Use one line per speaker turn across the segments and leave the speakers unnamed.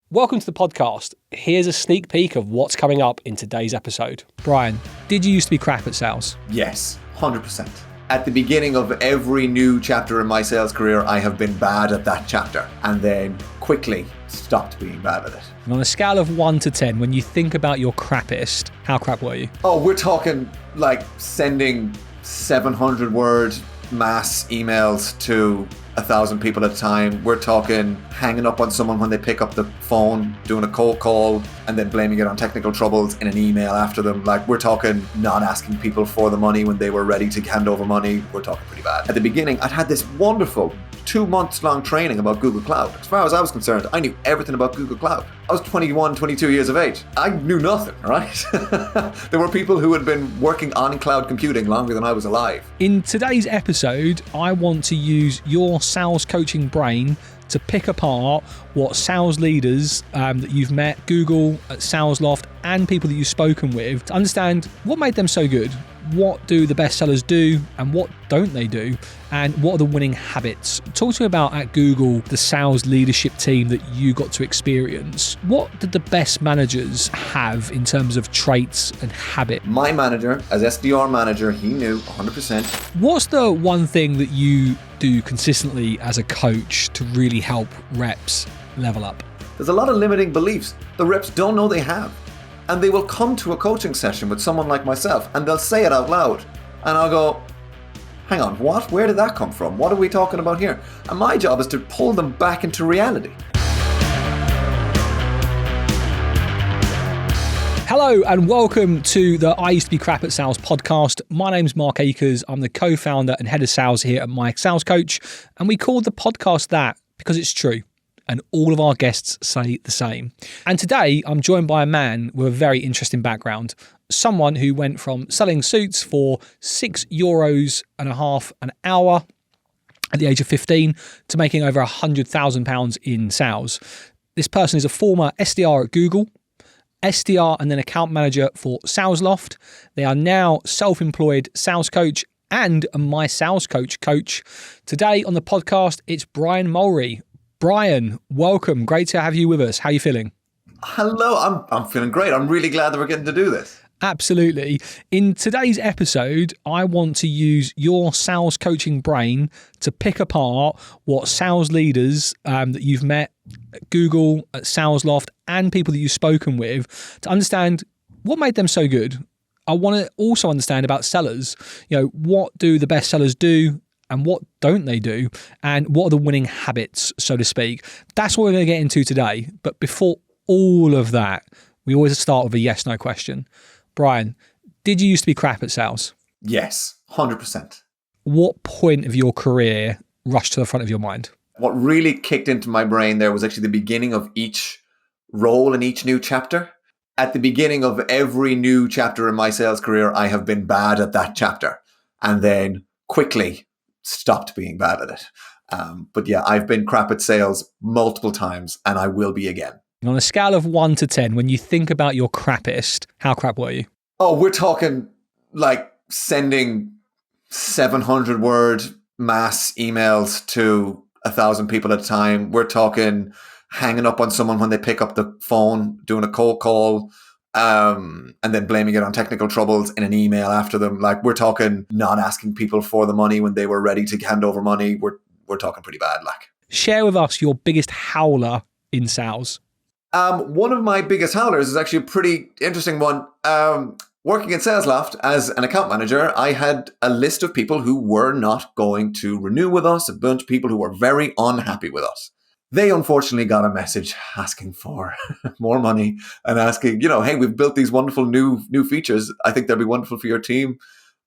Welcome to the podcast. Here's a sneak peek of what's coming up in today's episode. Bryan, did you used to be crap at sales?
Yes, 100%. At the beginning of every new chapter in my sales career, I have been bad at that chapter and then quickly stopped being bad at it.
And on a scale of 1 to 10, when you think about your crappiest, how crap were you?
Oh, we're talking like sending 700-word mass emails to 1,000 people at a time. We're talking hanging up on someone when they pick up the phone, doing a cold call, and then blaming it on technical troubles in an email after them. Like, we're talking not asking people for the money when they were ready to hand over money. We're talking pretty bad. At the beginning, I'd had this wonderful 2 months long training about Google Cloud. As far as I was concerned, I knew everything about Google Cloud. I was 21, 22 years of age. I knew nothing, right? There were people who had been working on cloud computing longer than I was alive.
In today's episode, I want to use your sales coaching brain to pick apart what sales leaders that you've met, Google, at SalesLoft, and people that you've spoken with, to understand what made them so good. What do the best sellers do and what don't they do? And what are the winning habits? Talk to me about at Google, the sales leadership team that you got to experience. What did the best managers have in terms of traits and habit?
My manager, as SDR manager, he knew 100%.
What's the one thing that you do consistently as a coach to really help reps level up?
There's a lot of limiting beliefs the reps don't know they have. And they will come to a coaching session with someone like myself and they'll say it out loud. And I'll go, hang on, what? Where did that come from? What are we talking about here? And my job is to pull them back into reality.
Hello and welcome to the I Used to Be Crap at Sales podcast. My name's Mark Ackers. I'm the co-founder and head of sales here at MySalesCoach. And we called the podcast that because it's true. And all of our guests say the same. And today I'm joined by a man with a very interesting background. Someone who went from selling suits for €6.50 an hour at the age of 15 to making over £100,000 in sales. This person is a former SDR at Google, SDR and then account manager for SalesLoft. They are now self-employed sales coach and a MySalesCoach coach. Today on the podcast, it's Bryan Mulry. Bryan, welcome. Great to have you with us. How are you feeling?
Hello, I'm feeling great. I'm really glad that we're getting to do this.
Absolutely. In today's episode, I want to use your sales coaching brain to pick apart what sales leaders that you've met at Google, at SalesLoft, and people that you've spoken with to understand what made them so good. I want to also understand about sellers. What do the best sellers do? And what don't they do? And what are the winning habits, so to speak? That's what we're going to get into today. But before all of that, we always start with a yes/no question. Bryan, did you used to be crap at sales?
Yes, 100%.
What point of your career rushed to the front of your mind?
What really kicked into my brain there was actually the beginning of each role in each new chapter. At the beginning of every new chapter in my sales career, I have been bad at that chapter and then quickly stopped being bad at it. But yeah, I've been crap at sales multiple times and I will be again.
And on a scale of 1 to 10, when you think about your crappiest, how crap were you?
Oh, we're talking like sending 700-word mass emails to 1,000 people at a time. We're talking hanging up on someone when they pick up the phone, doing a cold call, and then blaming it on technical troubles in an email after them. Like, we're talking not asking people for the money when they were ready to hand over money. We're talking pretty bad. Like,
share with us your biggest howler in sales.
One of my biggest howlers is actually a pretty interesting one. Working at SalesLoft as an account manager, I had a list of people who were not going to renew with us, a bunch of people who were very unhappy with us. They unfortunately got a message asking for more money and asking, hey, we've built these wonderful new features. I think they'll be wonderful for your team.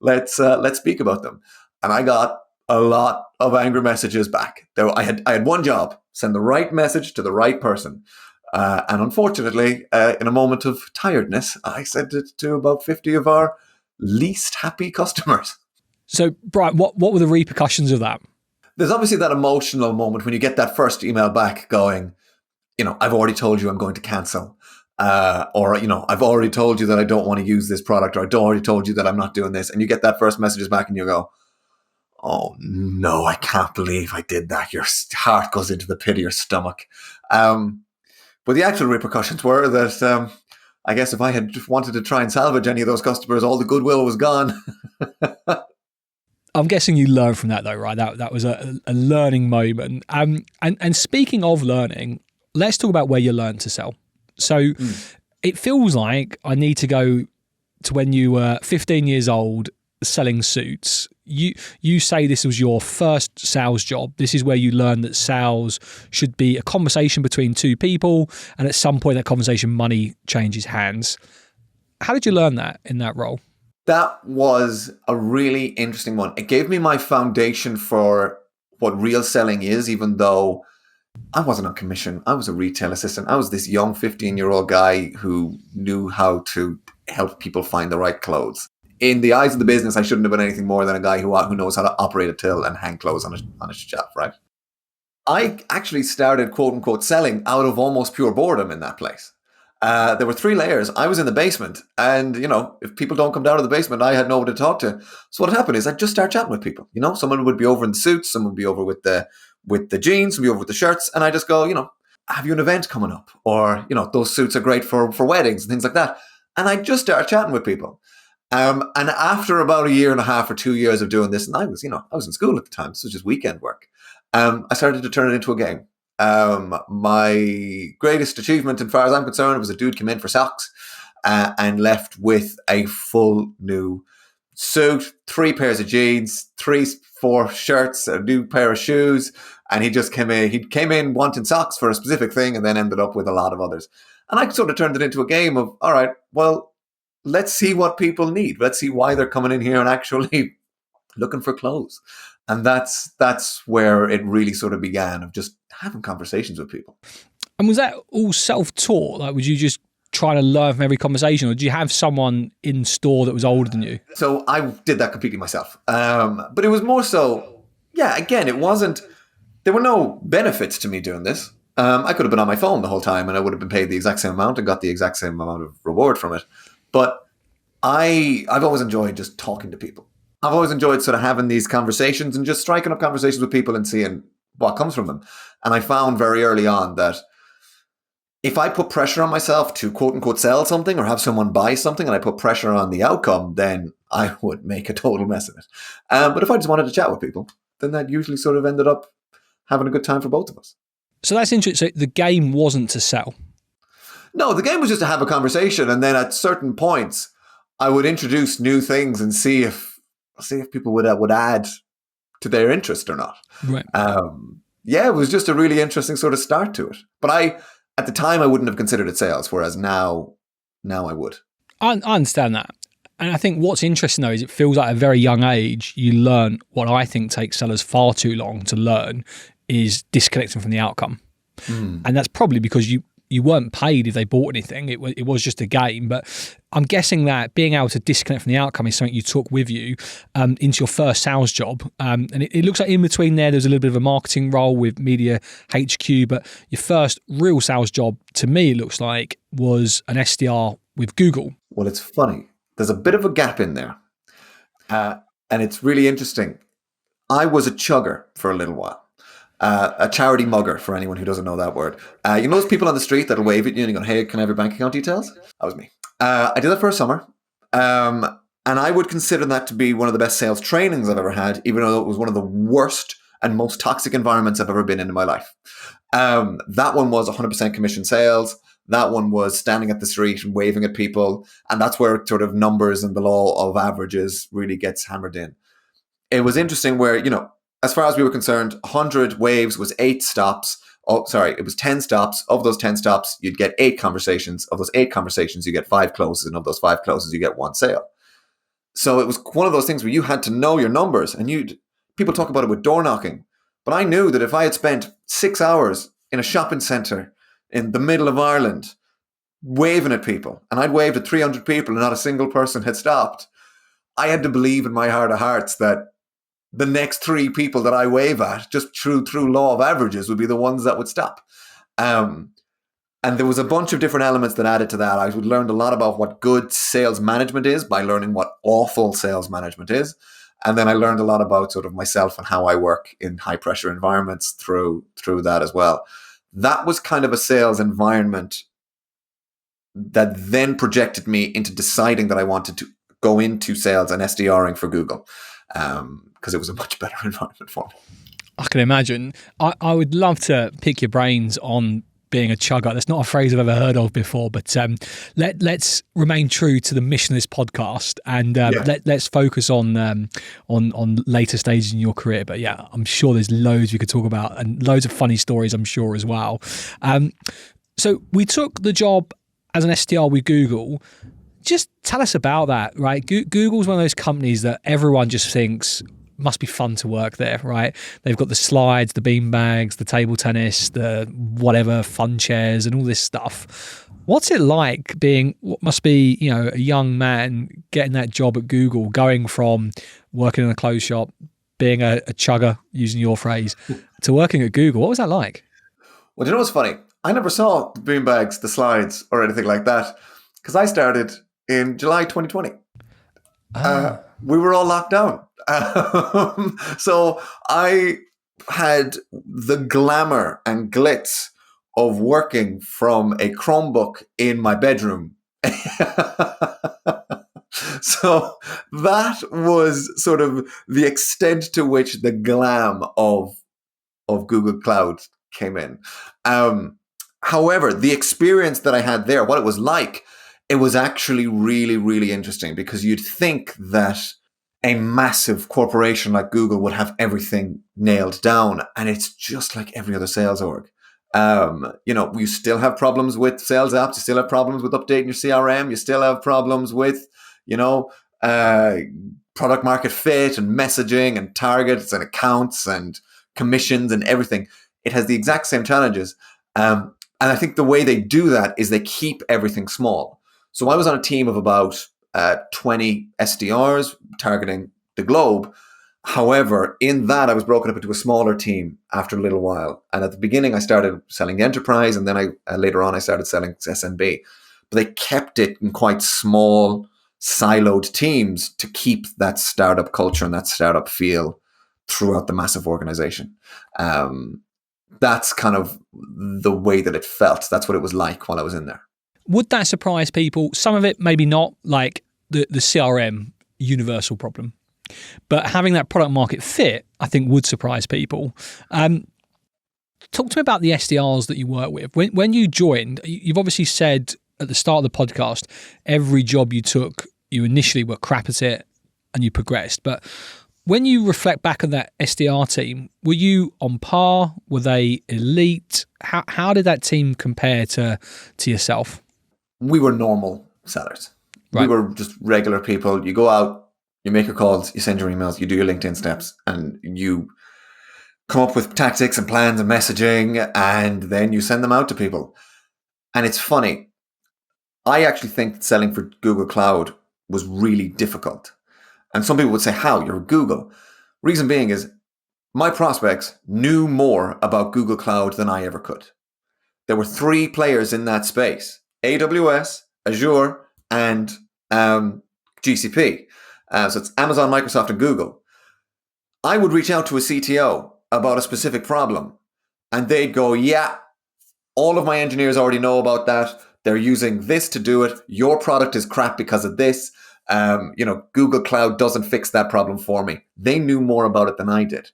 Let's speak about them. And I got a lot of angry messages back. I had one job: send the right message to the right person. And unfortunately, in a moment of tiredness, I sent it to about 50 of our least happy customers.
So, Bryan, what were the repercussions of that?
There's obviously that emotional moment when you get that first email back going, I've already told you I'm going to cancel. Or I've already told you that I don't want to use this product, or I've already told you that I'm not doing this. And you get that first messages back and you go, oh no, I can't believe I did that. Your heart goes into the pit of your stomach. But the actual repercussions were that I guess if I had wanted to try and salvage any of those customers, all the goodwill was gone.
I'm guessing you learned from that though, right? That was a learning moment. And speaking of learning, let's talk about where you learned to sell. So it feels like I need to go to when you were 15 years old selling suits. You say this was your first sales job. This is where you learned that sales should be a conversation between two people, and at some point that conversation, money changes hands. How did you learn that in that role?
That was a really interesting one. It gave me my foundation for what real selling is, even though I wasn't on commission. I was a retail assistant. I was this young 15-year-old guy who knew how to help people find the right clothes. In the eyes of the business, I shouldn't have been anything more than a guy who knows how to operate a till and hang clothes on a shelf, right? I actually started, quote unquote, selling out of almost pure boredom in that place. There were 3 layers. I was in the basement, and if people don't come down to the basement, I had nobody to talk to. So what happened is I'd just start chatting with people. Someone would be over in the suits, someone would be over with the jeans, someone would be over with the shirts, and I just go, have you an event coming up? Or those suits are great for weddings and things like that. And I just start chatting with people. And after about a year and a half or 2 years of doing this, and I was in school at the time, so it was just weekend work. I started to turn it into a game. My greatest achievement, as far as I'm concerned, was a dude came in for socks and left with a full new suit, 3 pairs of jeans, 4 shirts, a new pair of shoes, and he just came in. He came in wanting socks for a specific thing, and then ended up with a lot of others. And I sort of turned it into a game of, all right, well, let's see what people need. Let's see why they're coming in here and actually looking for clothes. And that's where it really sort of began, of just having conversations with people.
And was that all self-taught? Like, was you just trying to learn from every conversation, or did you have someone in store that was older than you?
So I did that completely myself. But it was more so, again, there were no benefits to me doing this. I could have been on my phone the whole time and I would have been paid the exact same amount and got the exact same amount of reward from it. But I've always enjoyed just talking to people. I've always enjoyed sort of having these conversations and just striking up conversations with people and seeing what comes from them. And I found very early on that if I put pressure on myself to quote unquote sell something or have someone buy something, and I put pressure on the outcome, then I would make a total mess of it. But if I just wanted to chat with people, then that usually sort of ended up having a good time for both of us.
So that's interesting. So the game wasn't to sell.
No, the game was just to have a conversation, and then at certain points, I would introduce new things and see if people would add to their interest or not.
Right.
It was just a really interesting sort of start to it. But at the time, I wouldn't have considered it sales, whereas now I would.
I understand that. And I think what's interesting, though, is it feels like at a very young age, you learn what I think takes sellers far too long to learn, is disconnecting from the outcome. And that's probably because you weren't paid if they bought anything. It was just a game. But I'm guessing that being able to disconnect from the outcome is something you took with you into your first sales job. And it looks like in between there's a little bit of a marketing role with Media HQ. But your first real sales job, to me, it looks like, was an SDR with Google.
Well, it's funny. There's a bit of a gap in there. And it's really interesting. I was a chugger for a little while. A charity mugger, for anyone who doesn't know that word. You know those people on the street that'll wave at you and you go, hey, can I have your bank account details? That was me. I did that for a summer. And I would consider that to be one of the best sales trainings I've ever had, even though it was one of the worst and most toxic environments I've ever been in my life. That one was 100% commission sales. That one was standing at the street and waving at people. And that's where sort of numbers and the law of averages really gets hammered in. It was interesting where, as far as we were concerned, 100 waves was 8 stops. Oh, sorry, it was 10 stops. Of those 10 stops, you'd get 8 conversations. Of those 8 conversations, you get 5 closes. And of those 5 closes, you get 1 sale. So it was one of those things where you had to know your numbers. And people talk about it with door knocking. But I knew that if I had spent 6 hours in a shopping centre in the middle of Ireland waving at people, and I'd waved at 300 people and not a single person had stopped, I had to believe in my heart of hearts that the next 3 people that I wave at, just through law of averages, would be the ones that would stop. And there was a bunch of different elements that added to that. I learned a lot about what good sales management is by learning what awful sales management is. And then I learned a lot about sort of myself and how I work in high pressure environments through that as well. that was kind of a sales environment that then projected me into deciding that I wanted to go into sales and SDRing for Google, because it was a much better environment for me.
I can imagine. I would love to pick your brains on being a chugger. That's not a phrase I've ever heard of before, but let's remain true to the mission of this podcast, and let's focus on later stages in your career. But yeah, I'm sure there's loads we could talk about and loads of funny stories, I'm sure, as well. So we took the job as an SDR with Google. Just tell us about that, right? Google's one of those companies that everyone just thinks must be fun to work there, right? They've got the slides, the bean bags, the table tennis, the whatever, fun chairs and all this stuff. What's it like being what must be, a young man getting that job at Google, going from working in a clothes shop, being a chugger, using your phrase, to working at Google? What was that like?
Well, you know what's funny? I never saw the bean bags, the slides, or anything like that, because I started in July 2020. We were all locked down. So I had the glamour and glitz of working from a Chromebook in my bedroom. So that was sort of the extent to which the glam of Google Cloud came in. However, the experience that I had there, what it was like, it was actually really, really interesting, because you'd think that a massive corporation like Google would have everything nailed down, and it's just like every other sales org. You still have problems with sales apps, you still have problems with updating your CRM, you still have problems with, product market fit and messaging and targets and accounts and commissions and everything. It has the exact same challenges. And I think the way they do that is they keep everything small. So I was on a team of about 20 SDRs targeting the globe. However, in that, I was broken up into a smaller team after a little while. And at the beginning, I started selling enterprise, and then later on I started selling SMB. But they kept it in quite small, siloed teams to keep that startup culture and that startup feel throughout the massive organization. That's kind of the way that it felt. That's what it was like while I was in there.
Would that surprise people? Some of it maybe not, like the CRM universal problem. But having that product market fit, I think, would surprise people. Talk to me about the SDRs that you work with. When you joined, you've obviously said at the start of the podcast, every job you took, you initially were crap at it and you progressed. But when you reflect back on that SDR team, were you on par? Were they elite? How did that team compare to yourself?
We were normal sellers.
Right.
We were just regular people. You go out, you make your calls, you send your emails, you do your LinkedIn steps, and you come up with tactics and plans and messaging, and then you send them out to people. And it's funny. I actually think selling for Google Cloud was really difficult. And some people would say, how? You're Google. Reason being is my prospects knew more about Google Cloud than I ever could. There were 3 players in that space: AWS, Azure, and GCP. So it's Amazon, Microsoft, and Google. I would reach out to a CTO about a specific problem, and they'd go, yeah, all of my engineers already know about that. They're using this to do it. Your product is crap because of this. Google Cloud doesn't fix that problem for me. They knew more about it than I did.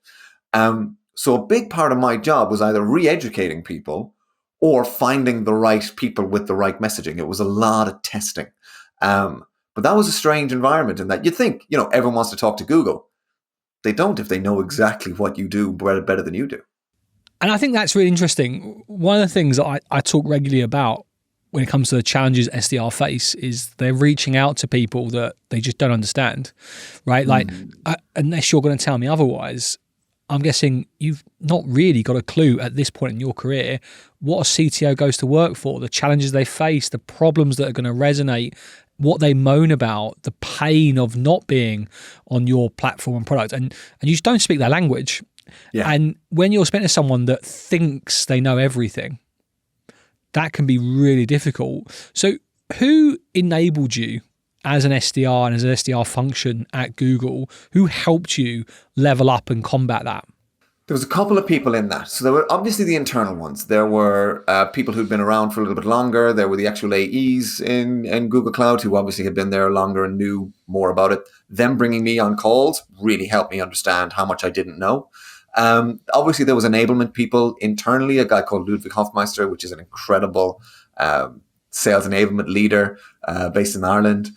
So a big part of my job was either re-educating people or finding the right people with the right messaging. It was a lot of testing. But that was a strange environment in that you'd think, everyone wants to talk to Google. They don't if they know exactly what you do better than you do.
And I think that's really interesting. One of the things that I talk regularly about when it comes to the challenges SDR face is they're reaching out to people that they just don't understand, right? Like, unless you're going to tell me otherwise, I'm guessing you've not really got a clue at this point in your career what a CTO goes to work for, the challenges they face, the problems that are going to resonate, what they moan about, the pain of not being on your platform and product. And you just don't speak their language. Yeah. And when you're speaking to someone that thinks they know everything, that can be really difficult. So who enabled you as an SDR and as an SDR function at Google? Who helped you level up and combat that?
There was a couple of people in that. So there were obviously the internal ones. There were people who'd been around for a little bit longer. There were the actual AEs in Google Cloud who obviously had been there longer and knew more about it. Them bringing me on calls really helped me understand how much I didn't know. Obviously, there was enablement people internally, a guy called Ludwig Hofmeister, which is an incredible sales enablement leader based in Ireland,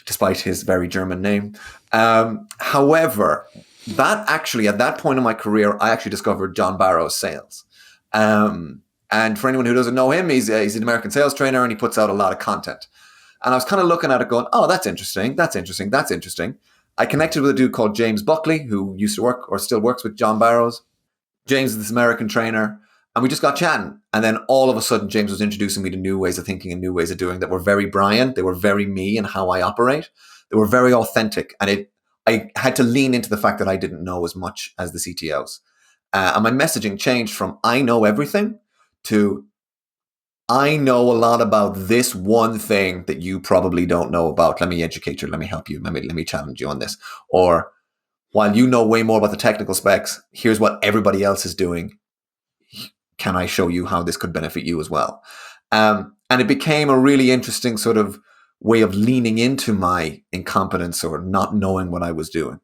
despite his very German name. However, that actually, at that point in my career, I actually discovered John Barrow's sales. And for anyone who doesn't know him, he's an American sales trainer and he puts out a lot of content. And I was kind of looking at it going, oh, that's interesting. That's interesting. That's interesting. I connected with a dude called James Buckley, who used to work or still works with John Barrows. James is this American trainer. And we just got chatting. And then all of a sudden, James was introducing me to new ways of thinking and new ways of doing that were very Bryan. They were very me and how I operate. They were very authentic. And I had to lean into the fact that I didn't know as much as the CTOs. And my messaging changed from I know everything to I know a lot about this one thing that you probably don't know about. Let me educate you. Let me help you. Let me challenge you on this. Or while you know way more about the technical specs, here's what everybody else is doing. Can I show you how this could benefit you as well? And it became a really interesting sort of way of leaning into my incompetence or not knowing what I was doing.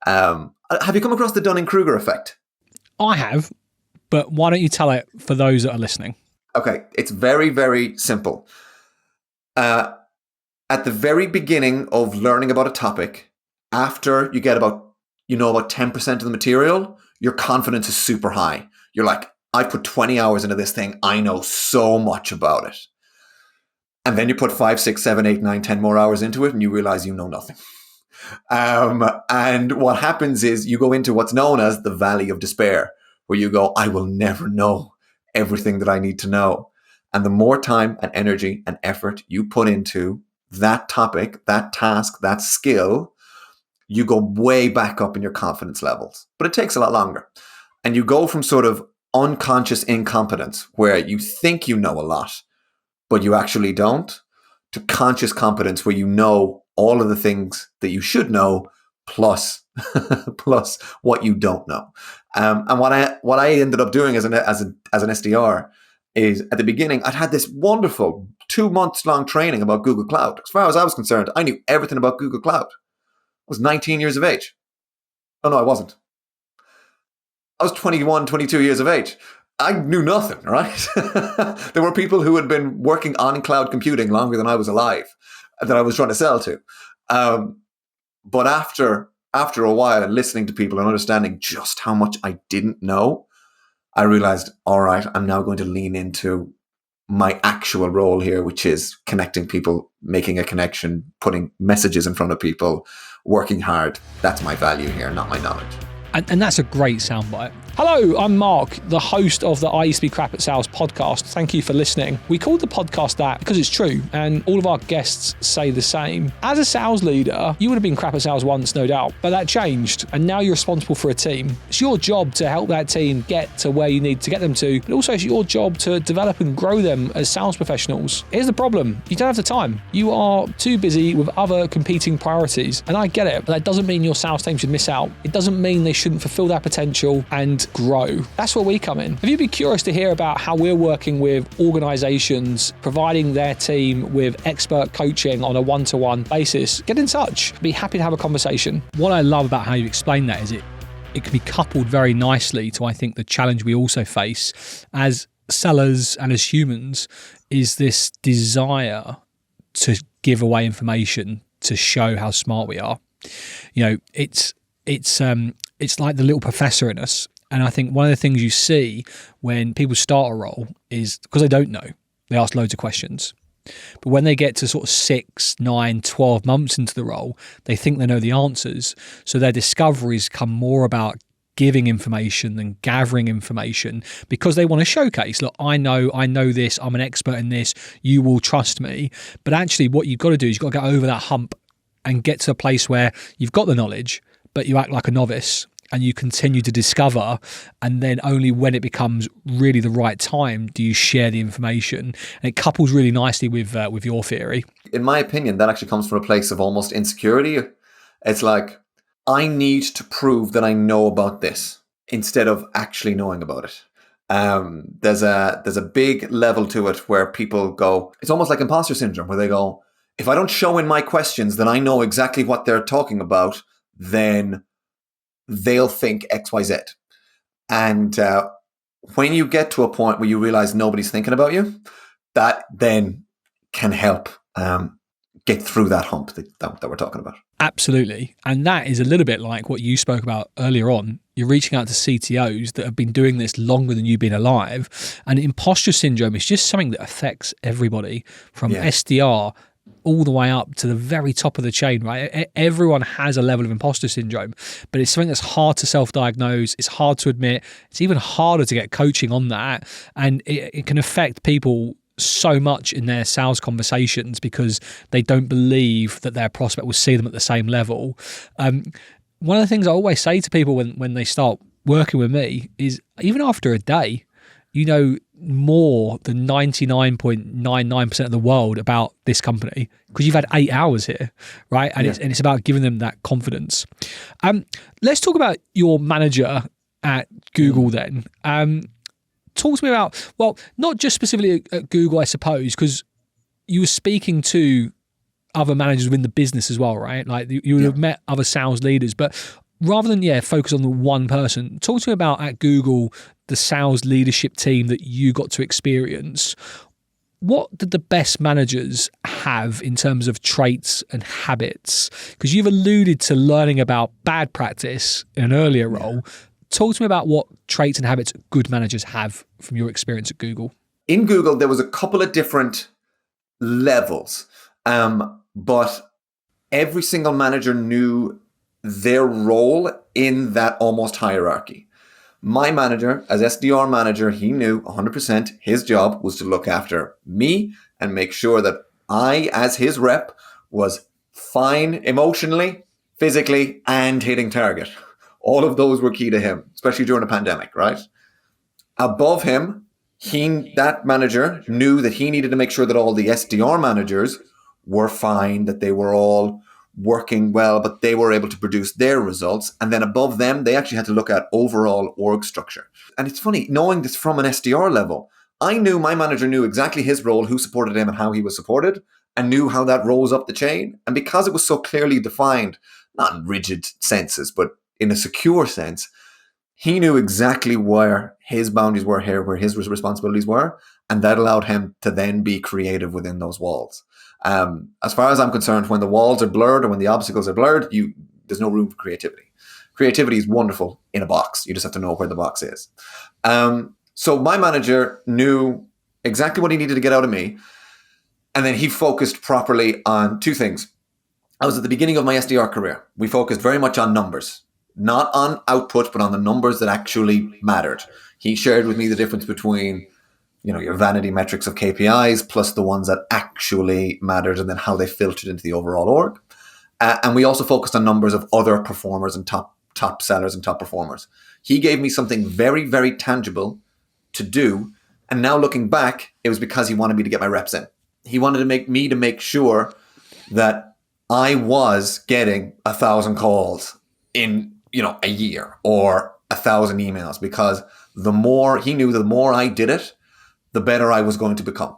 Have you come across the Dunning-Kruger effect?
I have, but why don't you tell it for those that are listening?
Okay, it's very, very simple. At the very beginning of learning about a topic, after you get about 10% of the material, your confidence is super high. You're like, I put 20 hours into this thing. I know so much about it. And then you put 5, 6, 7, 8, 9, 10 more hours into it and you realize you know nothing. And what happens is you go into what's known as the valley of despair, where you go, I will never know everything that I need to know. And the more time and energy and effort you put into that topic, that task, that skill, you go way back up in your confidence levels. But it takes a lot longer. And you go from sort of unconscious incompetence, where you think you know a lot, but you actually don't, to conscious competence, where you know all of the things that you should know, plus what you don't know. And what I ended up doing as an SDR is, at the beginning, I'd had this wonderful 2 months long training about Google Cloud. As far as I was concerned, I knew everything about Google Cloud. I was 19 years of age. Oh no, I wasn't. I was 21, 22 years of age. I knew nothing, right? There were people who had been working on cloud computing longer than I was alive that I was trying to sell to. But after a while, and listening to people and understanding just how much I didn't know, I realized, all right, I'm now going to lean into my actual role here, which is connecting people, making a connection, putting messages in front of people, working hard. That's my value here, not my knowledge.
And that's a great soundbite. Hello, I'm Mark, the host of the I Used to Be Crap at Sales podcast. Thank you for listening. We called the podcast that because it's true, and all of our guests say the same. As a sales leader, you would have been crap at sales once, no doubt, but that changed, and now you're responsible for a team. It's your job to help that team get to where you need to get them to, but also it's your job to develop and grow them as sales professionals. Here's the problem. You don't have the time. You are too busy with other competing priorities, and I get it, but that doesn't mean your sales team should miss out. It doesn't mean they shouldn't fulfill that potential and grow. That's where we come in. If you'd be curious to hear about how we're working with organizations, providing their team with expert coaching on a one-to-one basis, get in touch. I'd be happy to have a conversation. What I love about how you explain that is it can be coupled very nicely to, I think, the challenge we also face as sellers and as humans is this desire to give away information to show how smart we are. It's like the little professor in us. And I think one of the things you see when people start a role is, because they don't know, they ask loads of questions. But when they get to sort of 6, 9, 12 months into the role, they think they know the answers. So their discoveries come more about giving information than gathering information, because they want to showcase, look, I know this, I'm an expert in this, you will trust me. But actually what you've got to do is you've got to get over that hump and get to a place where you've got the knowledge, but you act like a novice and you continue to discover, and then only when it becomes really the right time do you share the information. And it couples really nicely with your theory.
In my opinion, that actually comes from a place of almost insecurity. It's like, I need to prove that I know about this. instead of actually knowing about it. There's a big level to it where people go, it's almost like imposter syndrome, where they go, if I don't show in my questions that I know exactly what they're talking about, then they'll think X, Y, Z. And when you get to a point where you realize nobody's thinking about you, that then can help get through that hump that we're talking about.
Absolutely. And that is a little bit like what you spoke about earlier on. You're reaching out to CTOs that have been doing this longer than you've been alive. And imposter syndrome is just something that affects everybody from SDR all the way up to the very top of the chain, right? Everyone has a level of imposter syndrome, but it's something that's hard to self-diagnose. It's hard to admit. It's even harder to get coaching on that. And it can affect people so much in their sales conversations because they don't believe that their prospect will see them at the same level. One of the things I always say to people when they start working with me is, even after a day, you know more than 99.99% of the world about this company because you've had 8 hours here, right? And it's about giving them that confidence. Let's talk about your manager at Google then. Talk to me about, well, not just specifically at Google, I suppose, because you were speaking to other managers within the business as well, right? Like you would have met other sales leaders, but rather than focus on the one person, talk to me about at Google, the sales leadership team that you got to experience. What did the best managers have in terms of traits and habits? Because you've alluded to learning about bad practice in an earlier role. Talk to me about what traits and habits good managers have from your experience at Google.
In Google, there was a couple of different levels, but every single manager knew their role in that almost hierarchy. My manager, as SDR manager, he knew 100% his job was to look after me and make sure that I, as his rep, was fine emotionally, physically, and hitting target. All of those were key to him, especially during a pandemic, right? Above him, that manager knew that he needed to make sure that all the SDR managers were fine, that they were all working well, but they were able to produce their results. And then above them, they actually had to look at overall org structure. And it's funny, knowing this from an SDR level, I knew my manager knew exactly his role, who supported him and how he was supported, and knew how that rose up the chain. And because it was so clearly defined, not in rigid senses, but in a secure sense, he knew exactly where his boundaries were here, where his responsibilities were, and that allowed him to then be creative within those walls. As far as I'm concerned, when the walls are blurred or when the obstacles are blurred, there's no room for creativity. Creativity is wonderful in a box. You just have to know where the box is. So my manager knew exactly what he needed to get out of me, and then he focused properly on two things. I was at the beginning of my SDR career. We focused very much on numbers. Not on output, but on the numbers that actually mattered. He shared with me the difference between, your vanity metrics of KPIs plus the ones that actually mattered and then how they filtered into the overall org. And we also focused on numbers of other performers and top sellers and top performers. He gave me something very, very tangible to do. And now looking back, it was because he wanted me to get my reps in. He wanted to make sure that I was getting 1,000 calls in a year or 1,000 emails, because he knew the more I did it, the better I was going to become.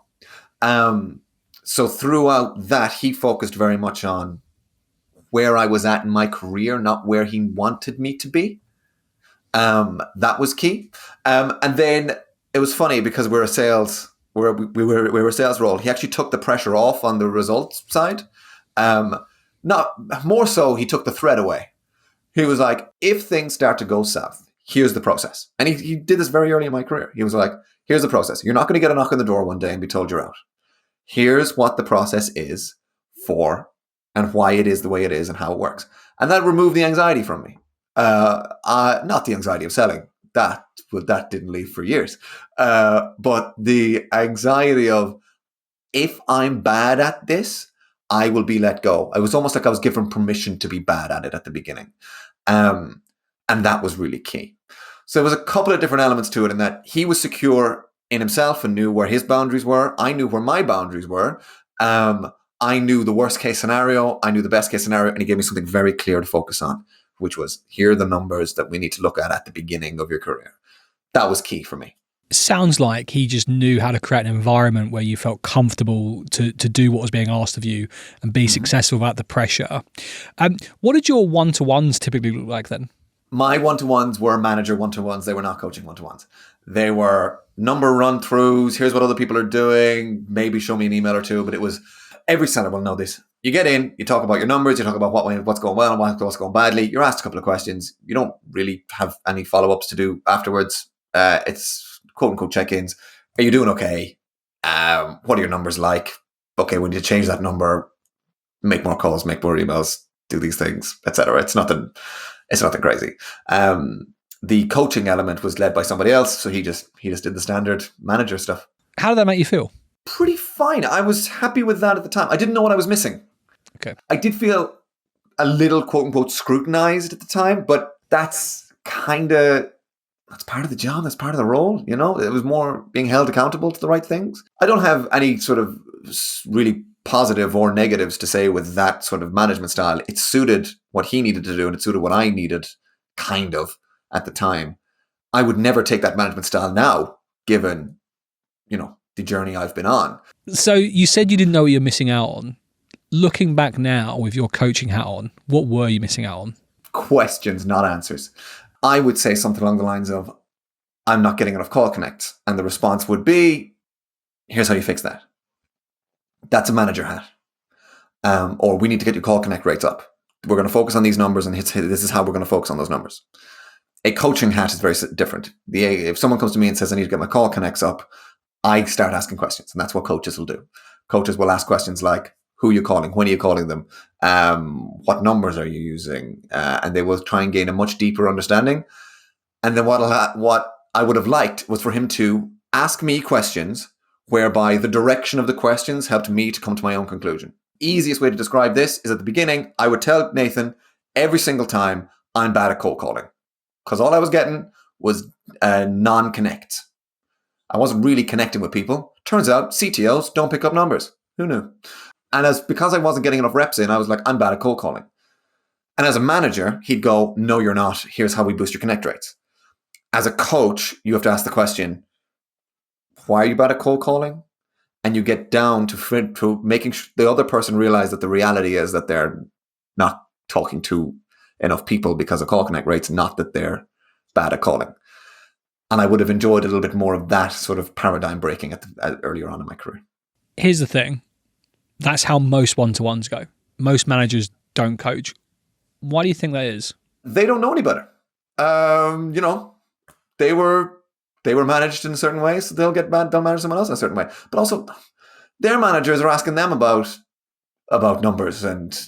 So throughout that, he focused very much on where I was at in my career, not where he wanted me to be. That was key. And then it was funny because we were a sales role. He actually took the pressure off on the results side. Not more so, he took the threat away. He was like, if things start to go south, here's the process. And he did this very early in my career. He was like, here's the process. You're not going to get a knock on the door one day and be told you're out. Here's what the process is for and why it is the way it is and how it works. And that removed the anxiety from me. Not the anxiety of selling. That didn't leave for years. But the anxiety of, if I'm bad at this, I will be let go. It was almost like I was given permission to be bad at it at the beginning. And that was really key. So there was a couple of different elements to it, in that he was secure in himself and knew where his boundaries were. I knew where my boundaries were. I knew the worst case scenario. I knew the best case scenario, and he gave me something very clear to focus on, which was, here are the numbers that we need to look at the beginning of your career. That was key for me.
Sounds like he just knew how to create an environment where you felt comfortable to do what was being asked of you and be successful without the pressure. What did your one-to-ones typically look like then?
My one-to-ones were manager one-to-ones. They were not coaching one-to-ones. They were number run-throughs. Here's what other people are doing. Maybe show me an email or two. But it was, every seller will know this. You get in, you talk about your numbers, you talk about what's going well and what's going badly. You're asked a couple of questions. You don't really have any follow-ups to do afterwards. It's quote-unquote check-ins. Are you doing okay? What are your numbers like? Okay, we need to change that number, make more calls, make more emails, do these things, etc. It's nothing crazy. The coaching element was led by somebody else, so he just did the standard manager stuff.
How did that make you feel?
Pretty fine. I was happy with that at the time. I didn't know what I was missing.
Okay.
I did feel a little quote-unquote scrutinized at the time, but that's part of the job, that's part of the role, you know? It was more being held accountable to the right things. I don't have any sort of really positive or negatives to say with that sort of management style. It suited what he needed to do and it suited what I needed, kind of, at the time. I would never take that management style now, given, the journey I've been on.
So you said you didn't know what you're missing out on. Looking back now with your coaching hat on, what were you missing out on?
Questions, not answers. I would say something along the lines of, I'm not getting enough call connects. And the response would be, here's how you fix that. That's a manager hat. Or we need to get your call connect rates up. We're going to focus on these numbers and this is how we're going to focus on those numbers. A coaching hat is very different. If someone comes to me and says, I need to get my call connects up, I start asking questions. And that's what coaches will do. Coaches will ask questions like, who are you calling? When are you calling them? What numbers are you using? And they will try and gain a much deeper understanding. And then what I would have liked was for him to ask me questions whereby the direction of the questions helped me to come to my own conclusion. Easiest way to describe this is at the beginning, I would tell Nathan every single time, I'm bad at cold calling. Because all I was getting was non-connect. I wasn't really connecting with people. Turns out CTOs don't pick up numbers. Who knew? And because I wasn't getting enough reps in, I was like, I'm bad at cold calling. And as a manager, he'd go, no, you're not. Here's how we boost your connect rates. As a coach, you have to ask the question, why are you bad at cold calling? And you get down to making the other person realize that the reality is that they're not talking to enough people because of call connect rates, not that they're bad at calling. And I would have enjoyed a little bit more of that sort of paradigm breaking earlier on in my career.
Here's the thing. That's how most one-to-ones go. Most managers don't coach. Why do you think that is?
They don't know any better. They were managed in a certain way, so they'll manage someone else in a certain way. But also, their managers are asking them about numbers and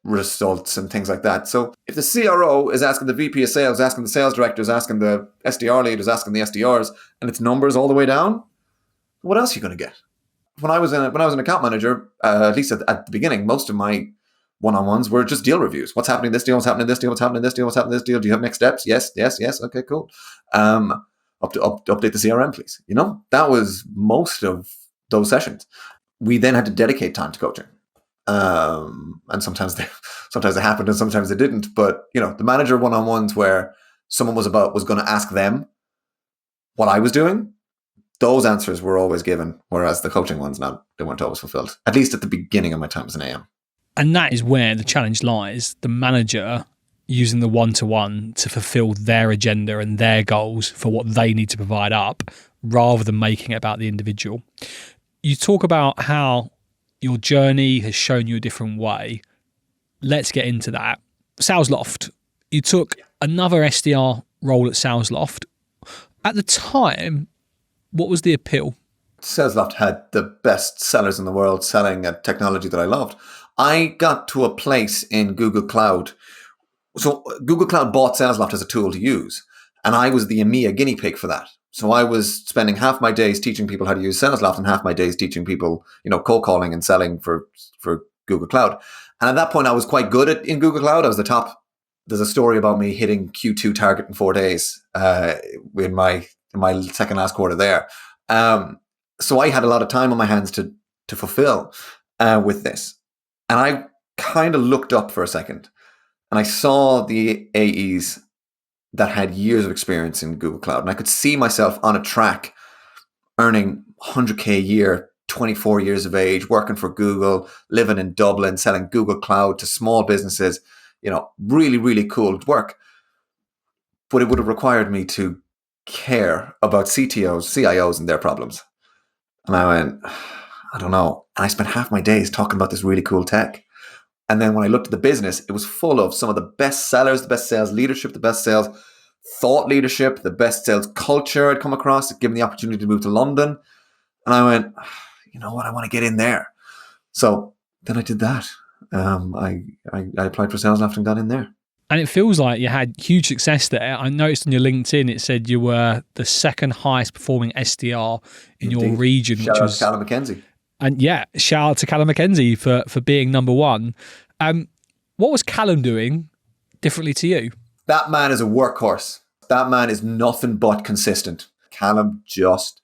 results and things like that. So if the CRO is asking the VP of sales, asking the sales directors, asking the SDR leaders, asking the SDRs, and it's numbers all the way down, what else are you going to get? When I was an account manager, at least at the beginning, most of my one-on-ones were just deal reviews. What's happening this deal? What's happening this deal? What's happening this deal? What's happening this deal? Do you have next steps? Yes. Okay, cool. Update the CRM, please. That was most of those sessions. We then had to dedicate time to coaching. And sometimes they happened and sometimes they didn't. But, the manager one-on-ones where someone was going to ask them what I was doing, those answers were always given, whereas the coaching ones, they weren't always fulfilled, at least at the beginning of my time as an AM.
And that is where the challenge lies, the manager using the one-to-one to fulfill their agenda and their goals for what they need to provide up, rather than making it about the individual. You talk about how your journey has shown you a different way. Let's get into that. SalesLoft. You took another SDR role at SalesLoft. At the time, what was the appeal?
SalesLoft had the best sellers in the world selling a technology that I loved. I got to a place in Google Cloud. So Google Cloud bought SalesLoft as a tool to use, and I was the EMEA guinea pig for that. So I was spending half my days teaching people how to use SalesLoft and half my days teaching people, cold calling and selling for Google Cloud. And at that point, I was quite good in Google Cloud. I was the top. There's a story about me hitting Q2 target in 4 days in my second last quarter there. So I had a lot of time on my hands to fulfill with this. And I kind of looked up for a second. And I saw the AEs that had years of experience in Google Cloud. And I could see myself on a track earning 100K a year, 24 years of age, working for Google, living in Dublin, selling Google Cloud to small businesses, really, really cool work. But it would have required me to care about CTOs, CIOs and their problems. And I went, I don't know. And I spent half my days talking about this really cool tech. And then when I looked at the business, it was full of some of the best sellers, the best sales leadership, the best sales thought leadership, the best sales culture I'd come across, given the opportunity to move to London. And I went, you know what, I want to get in there. So then I did that. I applied for SalesLoft and got in there.
And it feels like you had huge success there. I noticed on your LinkedIn, it said you were the second highest performing SDR in your region.
Shout out to Callum McKenzie.
And yeah, shout out to Callum McKenzie for being number one. What was Callum doing differently to you?
That man is a workhorse. That man is nothing but consistent. Callum just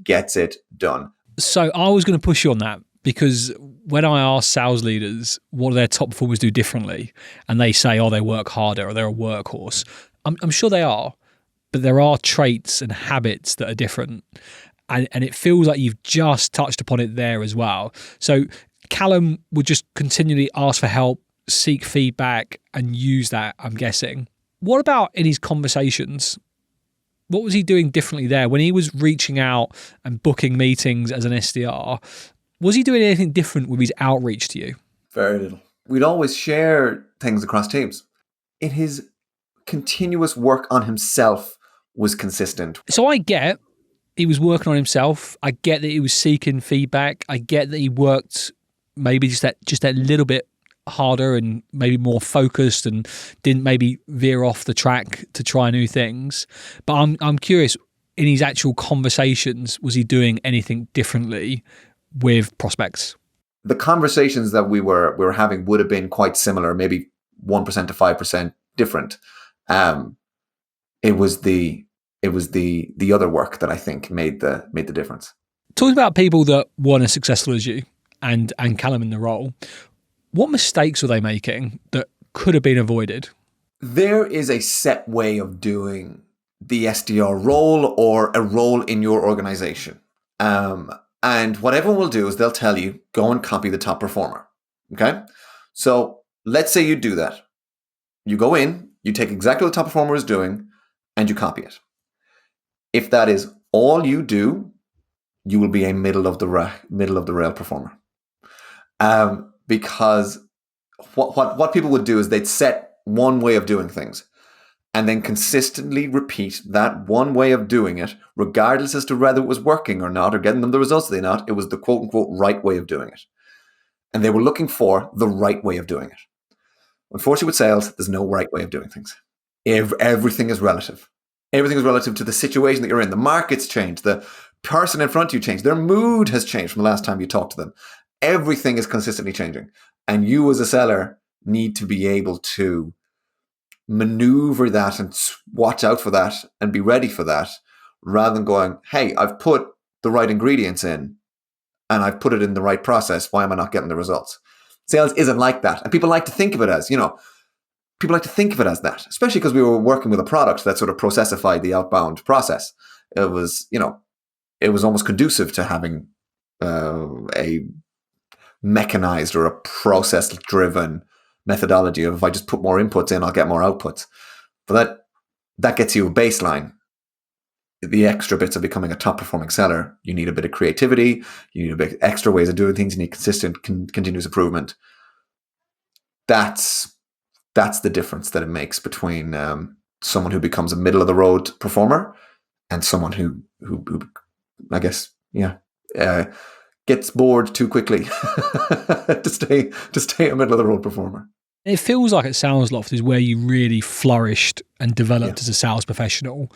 gets it done.
So I was going to push you on that, because when I ask sales leaders what do their top performers do differently, and they say, oh, they work harder or they're a workhorse, I'm sure they are, but there are traits and habits that are different. And it feels like you've just touched upon it there as well. So Callum would just continually ask for help, seek feedback, and use that, I'm guessing. What about in his conversations? What was he doing differently there when he was reaching out and booking meetings as an SDR? Was he doing anything different with his outreach to you?
Very little. We'd always share things across teams. In his continuous work on himself was consistent.
So I get he was working on himself. I get that he was seeking feedback. I get that he worked maybe just that little bit harder and maybe more focused and didn't maybe veer off the track to try new things. But I'm curious, in his actual conversations, was he doing anything differently with prospects?
The conversations that we were having would have been quite similar, maybe 1% to 5% different. It was the other work that I think made the difference.
Talking about people that weren't as successful as you and Callum in the role, what mistakes were they making that could have been avoided?
There is a set way of doing the SDR role or a role in your organization. And what everyone will do is they'll tell you, go and copy the top performer. Okay? So let's say you do that. You go in, you take exactly what the top performer is doing, and you copy it. If that is all you do, you will be a middle of the rail performer. Because what people would do is they'd set one way of doing things and then consistently repeat that one way of doing it, regardless as to whether it was working or not, or getting them the results they not. It was the quote unquote right way of doing it. And they were looking for the right way of doing it. Unfortunately, with sales, there's no right way of doing things. Everything is relative. Everything is relative to the situation that you're in. The market's changed. The person in front of you changed. Their mood has changed from the last time you talked to them. Everything is consistently changing. And you as a seller need to be able to maneuver that and watch out for that and be ready for that, rather than going, hey, I've put the right ingredients in and I've put it in the right process. Why am I not getting the results? Sales isn't like that. And people like to think of it as, people like to think of it as that, especially because we were working with a product that sort of processified the outbound process. It was, it was almost conducive to having a mechanized or a process-driven methodology of, if I just put more inputs in, I'll get more outputs. But that gets you a baseline. The extra bits of becoming a top-performing seller, you need a bit of creativity, you need a bit extra ways of doing things, you need consistent, continuous improvement. That's the difference that it makes between someone who becomes a middle-of-the-road performer and someone who I guess, gets bored too quickly to stay a middle-of-the-road performer.
It feels like at SalesLoft is where you really flourished and developed as a sales professional.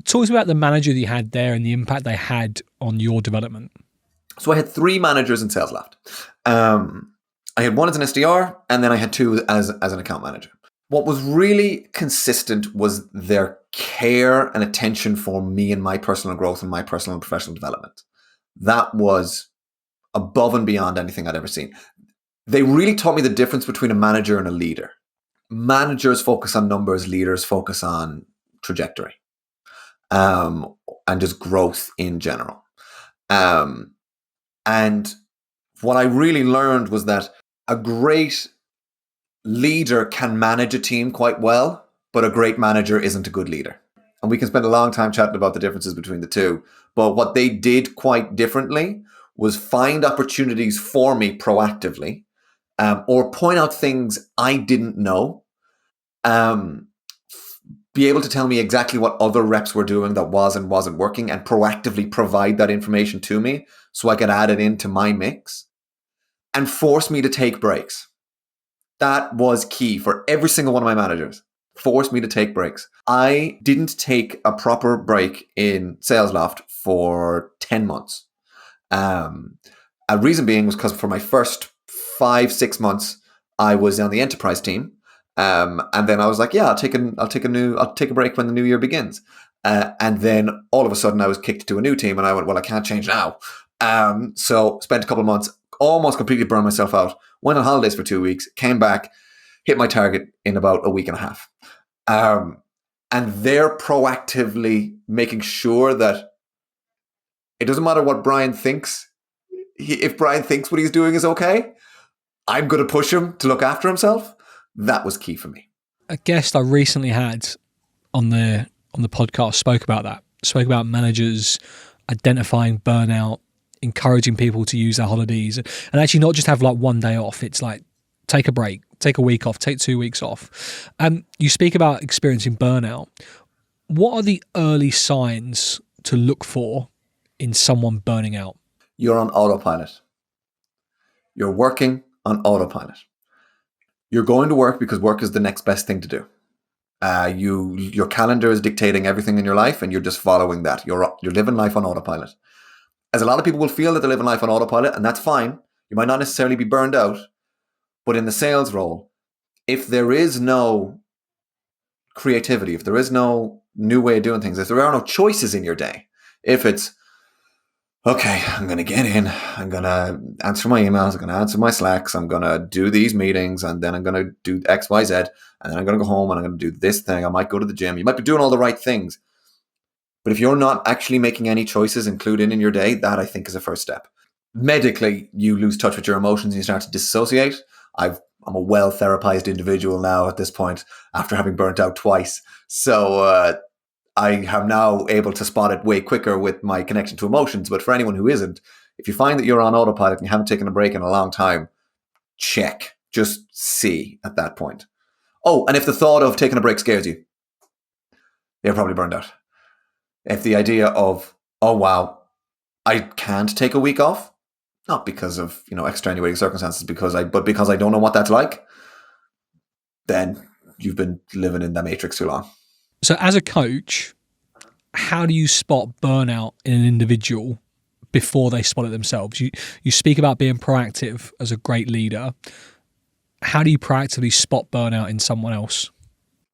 Talk to me about the manager that you had there and the impact they had on your development.
So I had 3 managers in SalesLoft. I had one as an SDR, and then I had 2 as an account manager. What was really consistent was their care and attention for me and my personal growth and my personal and professional development. That was above and beyond anything I'd ever seen. They really taught me the difference between a manager and a leader. managers focus on numbers, leaders focus on trajectory, and just growth in general. And what I really learned was that a great leader can manage a team quite well, but a great manager isn't a good leader. And we can spend a long time chatting about the differences between the two. But what they did quite differently was find opportunities for me proactively, or point out things I didn't know, be able to tell me exactly what other reps were doing that was and wasn't working, and proactively provide that information to me so I could add it into my mix, and force me to take breaks. That was key for every single one of my managers. Forced me to take breaks. I didn't take a proper break in SalesLoft for 10 months. A reason being was because for my first 5-6 months, I was on the enterprise team. And then I was like, yeah, I'll take a break when the new year begins. And then all of a sudden I was kicked to a new team and I went, well, I can't change now. So spent a couple of months, almost completely burned myself out, went on holidays for 2 weeks, came back, hit my target in about a week and a half. And they're proactively making sure that it doesn't matter what Bryan thinks. If Bryan thinks what he's doing is okay, I'm going to push him to look after himself. That was key for me.
A guest I recently had on the podcast spoke about that. Spoke about managers identifying burnout, encouraging people to use their holidays, and actually not just have like one day off. It's like take a break, take a week off, take 2 weeks off. You speak about experiencing burnout. What are the early signs to look for in someone burning out?
You're on autopilot. You're working on autopilot. You're going to work because work is the next best thing to do. Your calendar is dictating everything in your life, and you're just following that. You're living life on autopilot. As a lot of people will feel that they're living life on autopilot, and that's fine. You might not necessarily be burned out, but in the sales role, if there is no creativity, if there is no new way of doing things, if there are no choices in your day, if it's, okay, I'm going to get in, I'm going to answer my emails, I'm going to answer my Slacks, I'm going to do these meetings, and then I'm going to do X, Y, Z, and then I'm going to go home and I'm going to do this thing. I might go to the gym. You might be doing all the right things. But if you're not actually making any choices included in your day, that I think is a first step. Medically, you lose touch with your emotions and you start to dissociate. I'm a well-therapized individual now at this point after having burnt out twice. So I am now able to spot it way quicker with my connection to emotions. But for anyone who isn't, if you find that you're on autopilot and you haven't taken a break in a long time, check. Just see at that point. Oh, and if the thought of taking a break scares you, you're probably burned out. If the idea of, oh, wow, I can't take a week off, not because of, extenuating circumstances, but because I don't know what that's like, then you've been living in the matrix too long.
So as a coach, how do you spot burnout in an individual before they spot it themselves? You speak about being proactive as a great leader. How do you proactively spot burnout in someone else?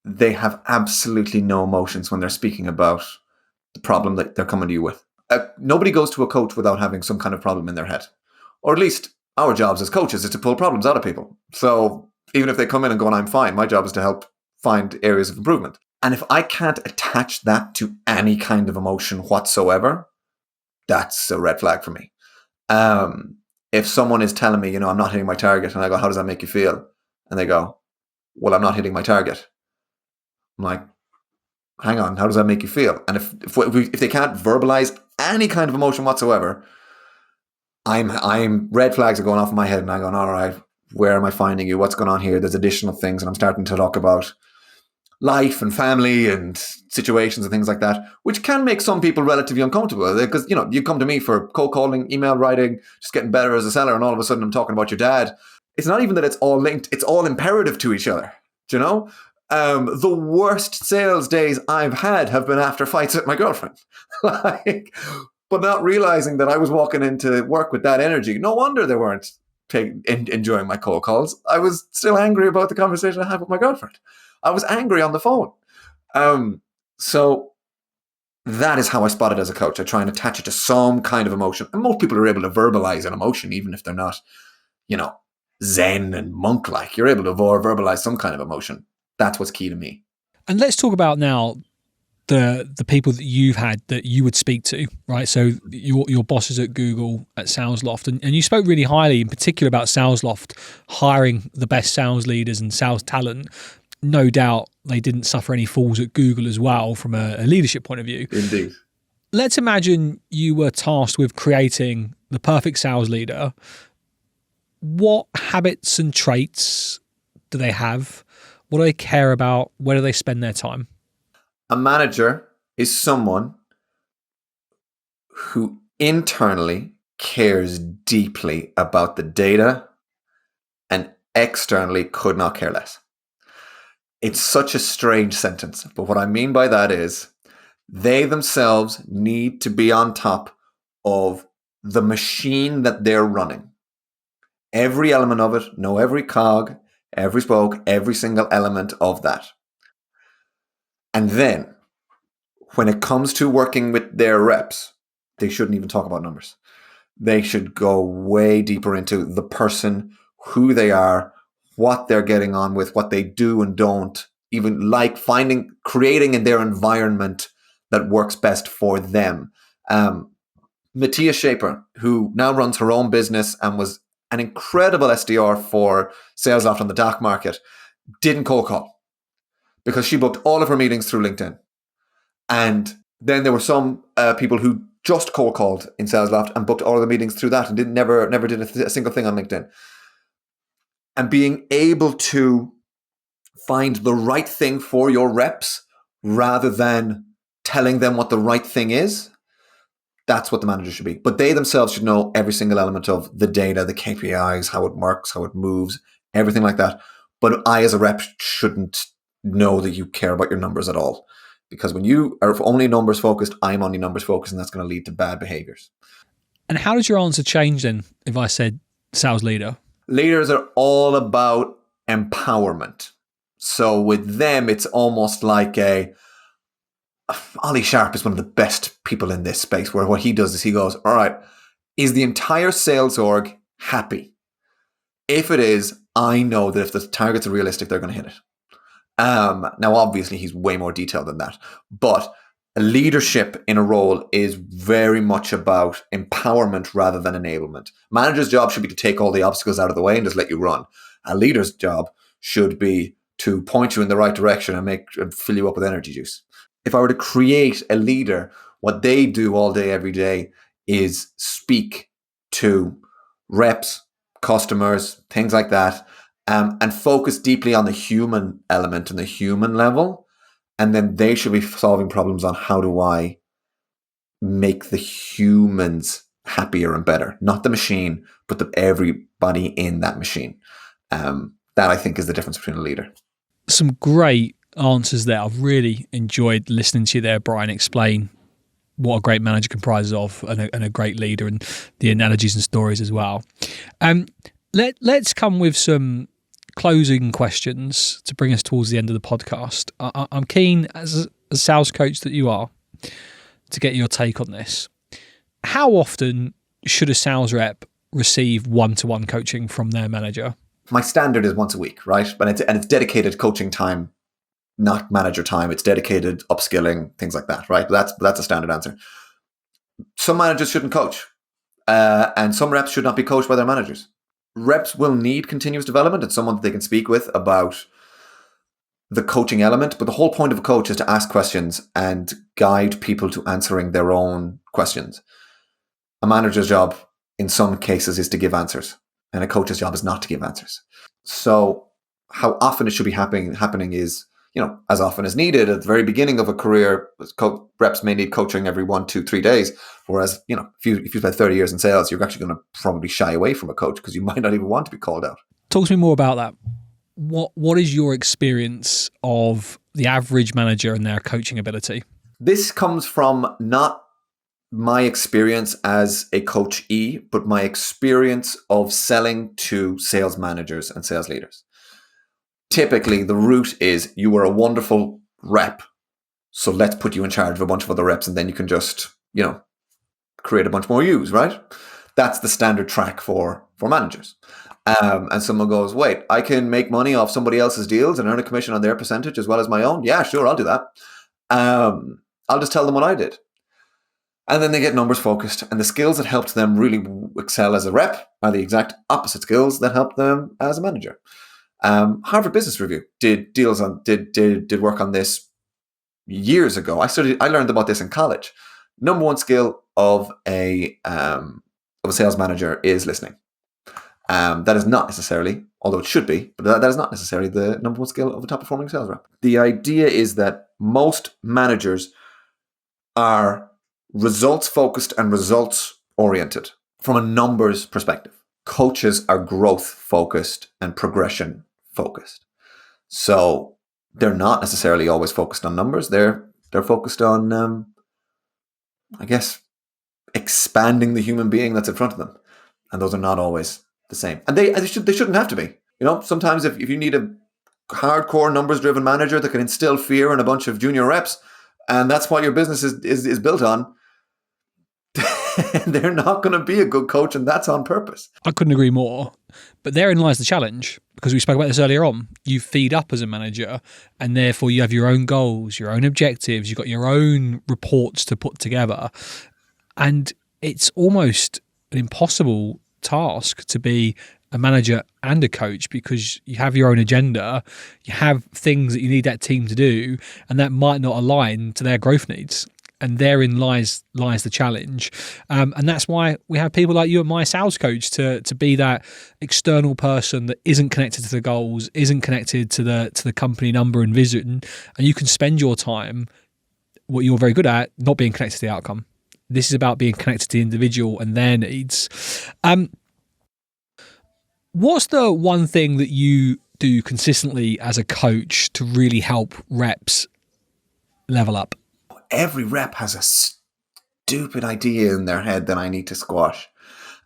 They have absolutely no emotions when they're speaking about the problem that they're coming to you with. Nobody goes to a coach without having some kind of problem in their head. Or at least our jobs as coaches is to pull problems out of people. So even if they come in and go, I'm fine, my job is to help find areas of improvement. And if I can't attach that to any kind of emotion whatsoever, that's a red flag for me. If someone is telling me, I'm not hitting my target, and I go, how does that make you feel? And they go, well, I'm not hitting my target. I'm like, hang on, how does that make you feel? And if they can't verbalize any kind of emotion whatsoever, I'm red flags are going off in my head, and I'm going, all right, where am I finding you? What's going on here? There's additional things, and I'm starting to talk about life and family and situations and things like that, which can make some people relatively uncomfortable because, you come to me for cold calling, email writing, just getting better as a seller, and all of a sudden I'm talking about your dad. It's not even that it's all linked, it's all imperative to each other, the worst sales days I've had have been after fights with my girlfriend. But not realizing that I was walking into work with that energy. No wonder they weren't enjoying my cold calls. I was still angry about the conversation I had with my girlfriend. I was angry on the phone. So that is how I spot it as a coach. I try and attach it to some kind of emotion. And most people are able to verbalize an emotion, even if they're not, zen and monk-like. You're able to verbalize some kind of emotion. That's what's key to me.
And let's talk about now the people that you've had that you would speak to, right? So your bosses at Google, at SalesLoft, and you spoke really highly in particular about SalesLoft hiring the best sales leaders and sales talent. No doubt they didn't suffer any falls at Google as well from a leadership point of view.
Indeed.
Let's imagine you were tasked with creating the perfect sales leader. What habits and traits do they have? What do they care about? Where do they spend their time?
A manager is someone who internally cares deeply about the data and externally could not care less. It's such a strange sentence, but what I mean by that is they themselves need to be on top of the machine that they're running. Every element of it, know every cog, every spoke, every single element of that. And then, when it comes to working with their reps, they shouldn't even talk about numbers. They should go way deeper into the person, who they are, what they're getting on with, what they do and don't, even like creating in their environment that works best for them. Matthias Schaeper, who now runs her own business and was an incredible SDR for SalesLoft on the DACH market, didn't cold call because she booked all of her meetings through LinkedIn. And then there were some people who just cold called in SalesLoft and booked all of the meetings through that and never did a single thing on LinkedIn. And being able to find the right thing for your reps rather than telling them what the right thing is, that's what the manager should be. But they themselves should know every single element of the data, the KPIs, how it works, how it moves, everything like that. But I, as a rep, shouldn't know that you care about your numbers at all. Because when you are only numbers focused, I'm only numbers focused, and that's going to lead to bad behaviors.
And how does your answer change then if I said sales leader?
Leaders are all about empowerment. So with them, it's almost like Ollie Sharp is one of the best people in this space, where what he does is he goes, all right, is the entire sales org happy? If it is, I know that if the targets are realistic, they're going to hit it. Now, obviously, he's way more detailed than that. But leadership in a role is very much about empowerment rather than enablement. Manager's job should be to take all the obstacles out of the way and just let you run. A leader's job should be to point you in the right direction and fill you up with energy juice. If I were to create a leader, what they do all day, every day is speak to reps, customers, things like that, and focus deeply on the human element and the human level. And then they should be solving problems on how do I make the humans happier and better, not the machine, but everybody in that machine. That, I think, is the difference between a leader.
Some great answers there. I've really enjoyed listening to you there, Bryan, explain what a great manager comprises of and a great leader, and the analogies and stories as well. Let's come with some closing questions to bring us towards the end of the podcast. I'm keen, as a sales coach that you are, to get your take on this. How often should a sales rep receive one-to-one coaching from their manager?
My standard is once a week, right? And it's dedicated coaching time, not manager time. It's dedicated upskilling, things like that, right? That's a standard answer. Some managers shouldn't coach, and some reps should not be coached by their managers. Reps will need continuous development and someone that they can speak with about the coaching element. But the whole point of a coach is to ask questions and guide people to answering their own questions. A manager's job in some cases is to give answers, and a coach's job is not to give answers. So how often it should be happening is, as often as needed. At the very beginning of a career, reps may need coaching every 1, 2, 3 days. Whereas, if you spend 30 years in sales, you're actually going to probably shy away from a coach because you might not even want to be called out.
Talk to me more about that. What is your experience of the average manager and their coaching ability?
This comes from not my experience as a coachee, but my experience of selling to sales managers and sales leaders. Typically, the route is you are a wonderful rep, so let's put you in charge of a bunch of other reps, and then you can just, create a bunch more yous, right? That's the standard track for for managers. And someone goes, wait, I can make money off somebody else's deals and earn a commission on their percentage as well as my own? Yeah, sure, I'll do that. I'll just tell them what I did. And then they get numbers focused, and the skills that helped them really excel as a rep are the exact opposite skills that helped them as a manager. Harvard Business Review did work on this years ago. I learned about this in college. Number one skill of a sales manager is listening. That is not necessarily, although it should be, but that is not necessarily the number one skill of a top performing sales rep. The idea is that most managers are results focused and results oriented from a numbers perspective. Coaches are growth focused and progression focused. So they're not necessarily always focused on numbers. They're focused on, I guess, expanding the human being that's in front of them. And those are not always the same. And they shouldn't have to be. Sometimes if you need a hardcore numbers driven manager that can instill fear in a bunch of junior reps, and that's what your business is built on, they're not going to be a good coach, and that's on purpose.
I couldn't agree more. But therein lies the challenge, because we spoke about this earlier on. You feed up as a manager, and therefore you have your own goals, your own objectives, you've got your own reports to put together. And it's almost an impossible task to be a manager and a coach, because you have your own agenda, you have things that you need that team to do, and that might not align to their growth needs. And therein lies the challenge. And that's why we have people like you at MySalesCoach to be that external person that isn't connected to the goals, isn't connected to the company number and vision, and you can spend your time, what you're very good at, not being connected to the outcome. This is about being connected to the individual and their needs. What's the one thing that you do consistently as a coach to really help reps level up?
Every rep has a stupid idea in their head that I need to squash.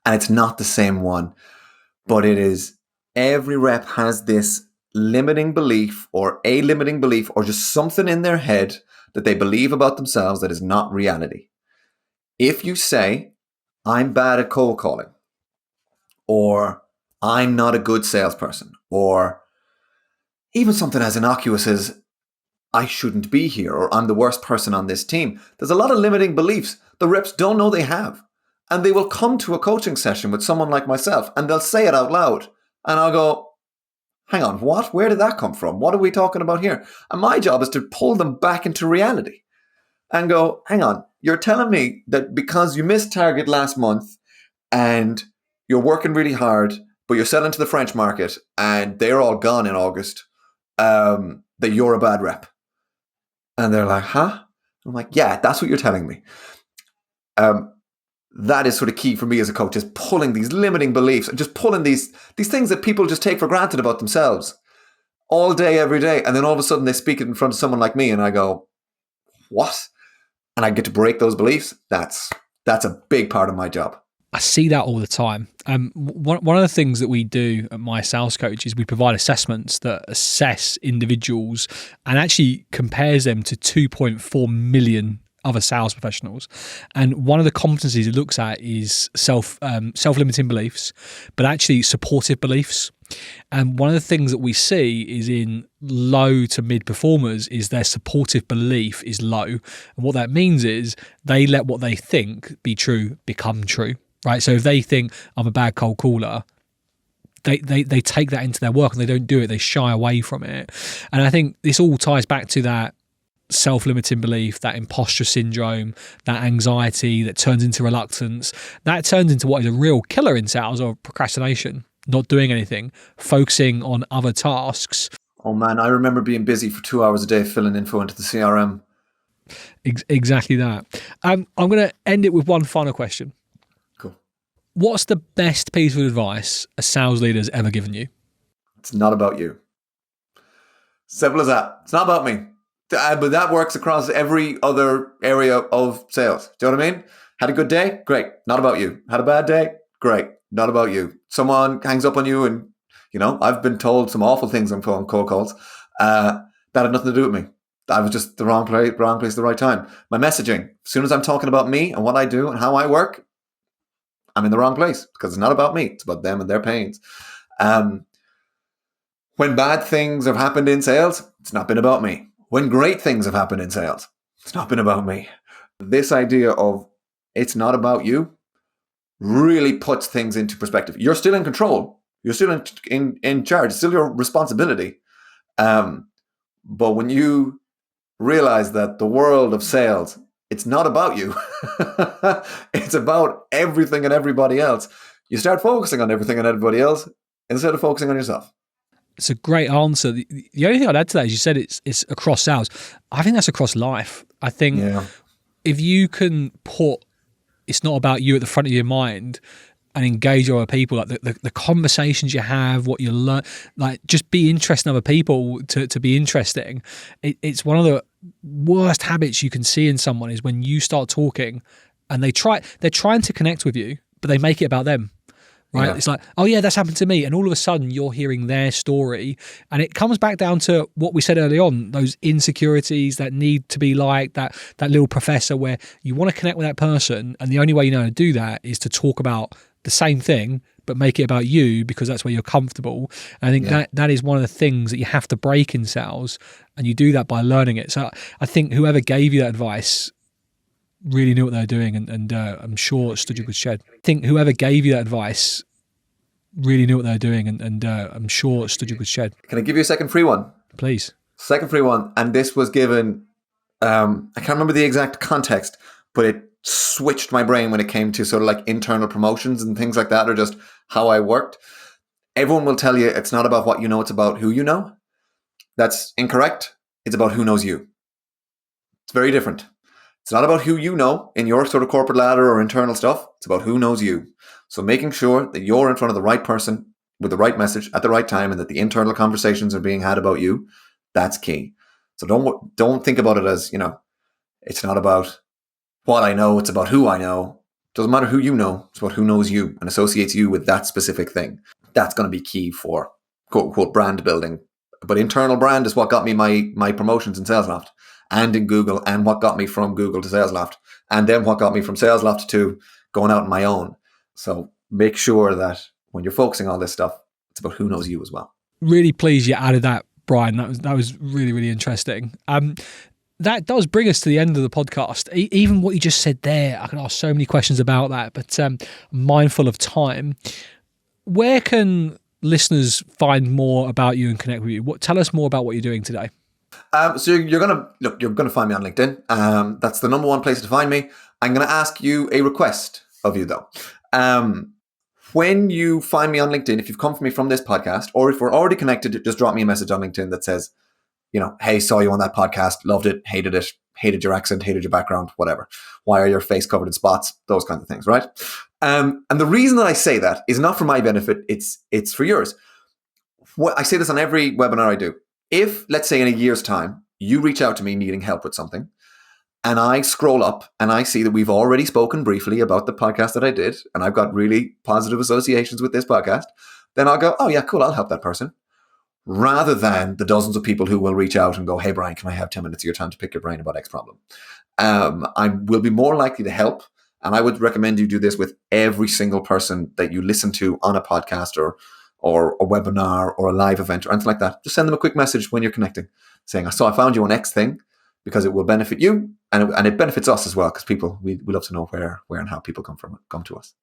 And it's not the same one, but it is, every rep has this limiting belief or just something in their head that they believe about themselves that is not reality. If you say, I'm bad at cold calling, or I'm not a good salesperson, or even something as innocuous as I shouldn't be here, or I'm the worst person on this team. There's a lot of limiting beliefs the reps don't know they have. And they will come to a coaching session with someone like myself and they'll say it out loud. And I'll go, hang on, what? Where did that come from? What are we talking about here? And my job is to pull them back into reality and go, hang on, you're telling me that because you missed target last month and you're working really hard, but you're selling to the French market and they're all gone in August, that you're a bad rep. And they're like, huh? I'm like, yeah, that's what you're telling me. That is sort of key for me as a coach, is pulling these limiting beliefs and just pulling these things that people just take for granted about themselves all day, every day. And then all of a sudden they speak it in front of someone like me and I go, what? And I get to break those beliefs. That's a big part of my job.
I see that all the time. One of the things that we do at MySalesCoach is we provide assessments that assess individuals and actually compares them to 2.4 million other sales professionals. And one of the competencies it looks at is self-limiting beliefs, but actually supportive beliefs. And one of the things that we see is in low to mid performers is their supportive belief is low. And what that means is they let what they think be true become true. Right, so if they think I'm a bad cold caller, they take that into their work and they don't do it. They shy away from it. And I think this all ties back to that self-limiting belief, that imposter syndrome, that anxiety that turns into reluctance. That turns into what is a real killer in sales, or procrastination, not doing anything, focusing on other tasks.
Oh man, I remember being busy for 2 hours a day filling info into the CRM.
Exactly that. I'm going to end it with one final question. What's the best piece of advice a sales leader has ever given you?
It's not about you. Simple as that. It's not about me. But that works across every other area of sales. Do you know what I mean? Had a good day? Great. Not about you. Had a bad day? Great. Not about you. Someone hangs up on you and, I've been told some awful things on cold calls. That had nothing to do with me. I was just the wrong place at the right time. My messaging, as soon as I'm talking about me and what I do and how I work, I'm in the wrong place because it's not about me. It's about them and their pains. When bad things have happened in sales, it's not been about me. When great things have happened in sales, it's not been about me. This idea of it's not about you really puts things into perspective. You're still in control. You're still in charge. It's still your responsibility. But when you realize that the world of sales, it's not about you. It's about everything and everybody else. You start focusing on everything and everybody else instead of focusing on yourself.
It's a great answer. The only thing I'd add to that is you said it's across sales. I think that's across life. I think if you can put it's not about you at the front of your mind and engage other people, like the conversations you have, what you learn, like just be interested in other people to be interesting. It's one of the worst habits you can see in someone is when you start talking and they're trying to connect with you, but they make it about them. Right. Yeah. It's like, oh yeah, that's happened to me. And all of a sudden you're hearing their story. And it comes back down to what we said early on, those insecurities that need to be like that little professor where you want to connect with that person. And the only way you know how to do that is to talk about the same thing, but make it about you because that's where you're comfortable. And I think that is one of the things that you have to break in sales. And you do that by learning it. So I think whoever gave you that advice really knew what they were doing, and I'm sure it stood you good shed. I think whoever gave you that advice really knew what they were doing, and I'm sure it stood you good shed.
Can I give you a second free one?
Please.
Second free one, and this was given, I can't remember the exact context, but it switched my brain when it came to sort of like internal promotions and things like that, or just how I worked. Everyone will tell you it's not about what you know, it's about who you know. That's incorrect. It's about who knows you. It's very different. It's not about who you know in your sort of corporate ladder or internal stuff. It's about who knows you. So making sure that you're in front of the right person with the right message at the right time and that the internal conversations are being had about you, that's key. So don't think about it as, it's not about what I know, it's about who I know. It doesn't matter who you know, it's about who knows you and associates you with that specific thing. That's going to be key for quote unquote brand building. But internal brand is what got me my promotions in SalesLoft and in Google, and what got me from Google to SalesLoft, and then what got me from SalesLoft to going out on my own. So make sure that when you're focusing on this stuff, it's about who knows you as well.
Really pleased you added that, Bryan. That was really, really interesting. That does bring us to the end of the podcast. Even what you just said there, I can ask so many questions about that, but mindful of time. Where can listeners find more about you and connect with you? Tell us more about what you're doing today.
So you're gonna find me on LinkedIn. That's the number one place to find me. I'm gonna ask you a request of you though. When you find me on LinkedIn, if you've come for me from this podcast, or if we're already connected, just drop me a message on LinkedIn that says, hey, saw you on that podcast, loved it, hated your accent, hated your background, whatever. Why are your face covered in spots? Those kinds of things, right? And the reason that I say that is not for my benefit, it's for yours. I say this on every webinar I do. If, let's say in a year's time, you reach out to me needing help with something, and I scroll up and I see that we've already spoken briefly about the podcast that I did, and I've got really positive associations with this podcast, then I'll go, oh yeah, cool, I'll help that person. Rather than the dozens of people who will reach out and go, hey, Bryan, can I have 10 minutes of your time to pick your brain about X problem? I will be more likely to help. And I would recommend you do this with every single person that you listen to on a podcast or a webinar or a live event or anything like that. Just send them a quick message when you're connecting saying, I found you on X thing, because it will benefit you and it benefits us as well, because we love to know where and how people come to us.